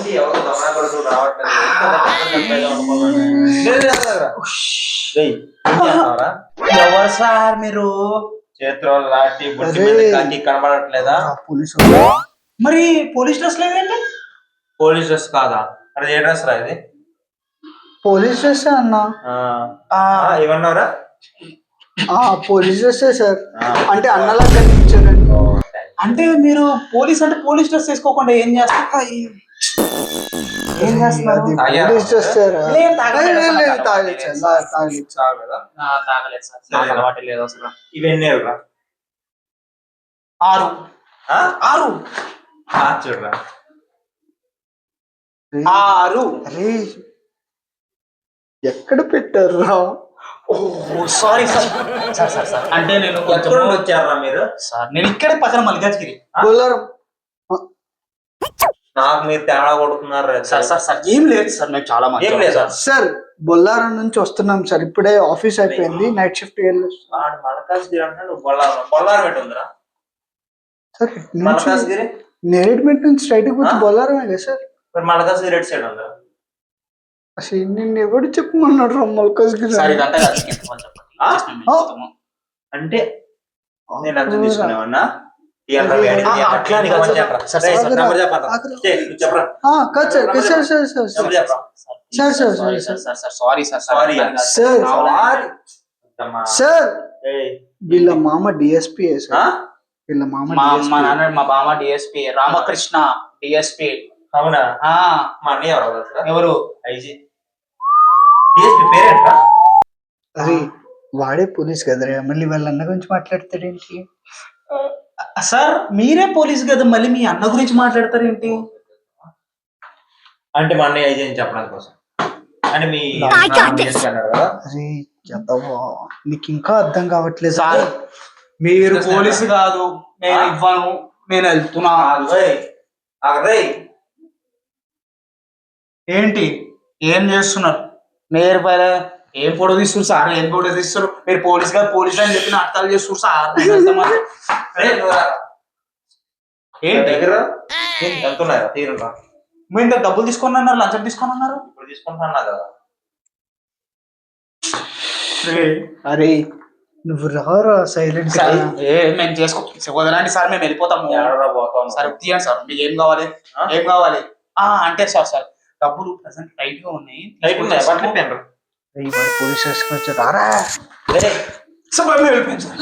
ఏంటి ఎవరు దొంగ కొడుకు రావట్లేదు ఎవరు సార్ మీరు? చేతిలో లాంటి బుద్ధి మీద కాకి కనబడట్లేదా? పోలీసు మరి పోలీస్ డ్రెస్ లేదండి? పోలీస్ డ్రెస్ కాదా? అది ఏ డ్రెస్ రా ఇది? పోలీస్ డ్రెస్ అన్నా. ఏమన్నారా? Police dress sir. అంటే అన్నలా కనిపించారండి. అంటే మీరు పోలీస్ అంటే పోలీస్ డ్రెస్ వేసుకోకుండా ఏం చేస్తారు? Police dress sir. తాగలేదు అసలు. ఇవన్నీ 6 చూడరా 6. అరే ఎక్కడ పెట్టారు రా? Sorry sir. అంటే నేను వచ్చారా మీరు? సార్ నేను ఇక్కడే పక్కన మల్లికాజ్గిరి. బొల్లారం. నాకు మీరు తేడా కొడుతున్నారు సార్. ఏం లేదు సార్, మేము చాలా మంది. ఏం లేదు సార్, బొల్లారం నుంచి వస్తున్నాం సార్. ఇప్పుడే ఆఫీస్ అయిపోయింది, నైట్ షిఫ్ట్ వెళ్ళి. మల్కాజ్గిరి అంటే నువ్వు బొల్లారం పెట్టి ఉందిరా సార్. మల్కాజ్గిరి నేరేడ్మెట్ నుంచి స్ట్రైట్ వచ్చి బొల్లారమే కదా సార్. మరి మల్కాజ్గిరి రెడ్ సైడ్ ఉందా? అసలు నిన్ను ఎవడు చెప్పమన్నాడు రా మల్కాజ్గిరి? అంటే నేను అంత తీసుకునేవన్నా సార్. వీళ్ళ మామ డిఎస్పీ సార్. వీళ్ళ మామ మా నాన్న మా బామ డిఎస్పీ రామకృష్ణ డిఎస్పీ. అవునా? మా అన్నయ్య ఎవరు? ఐజీ పేరేంట్రా? అరే వాడే పోలీస్ కదరా, మళ్ళీ వాళ్ళ అన్న గురించి మాట్లాడతాడేంటి? సార్ మీరే పోలీస్ కదా, మళ్ళీ మీ అన్న గురించి మాట్లాడతారేంటి? అంటే మా అన్నయ్య ఐజీ అని చెప్పడం కోసం. అంటే మీ అరే నీకు ఇంకా అర్థం కావట్లేదు సార్. మీరు పోలీసు కాదు, నేను ఇవ్వను, నేను వెళ్తున్నా. ఏంటి ఏం చేస్తున్నారు మీరు? ఏం ఫోటో తీస్తున్నారు సార్? ఏం ఫోటో తీస్తారు మీరు? పోలీస్ గారు పోలీసు అని చెప్పి నాటకాలు చేస్తున్నారు సార్. ఏంటి మీరు ఇంత డబ్బులు తీసుకొని అన్నారు, లంచం తీసుకొని అన్నారు. ఇప్పుడు తీసుకుంటున్నా కదా. అరే నువ్వు రారా సైలెంట్. మేము చేసుకోదండి సార్, మేము వెళ్ళిపోతాము సార్. తీయండి సార్, మీకు ఏం కావాలి? ఏం కావాలి అంటే సార్ డబ్బులు ప్రెసెంట్ టైట్ గా ఉన్నాయి. పోలీస్ స్టేషన్ వచ్చి రారా. వెళ్ళిపోయింది సార్.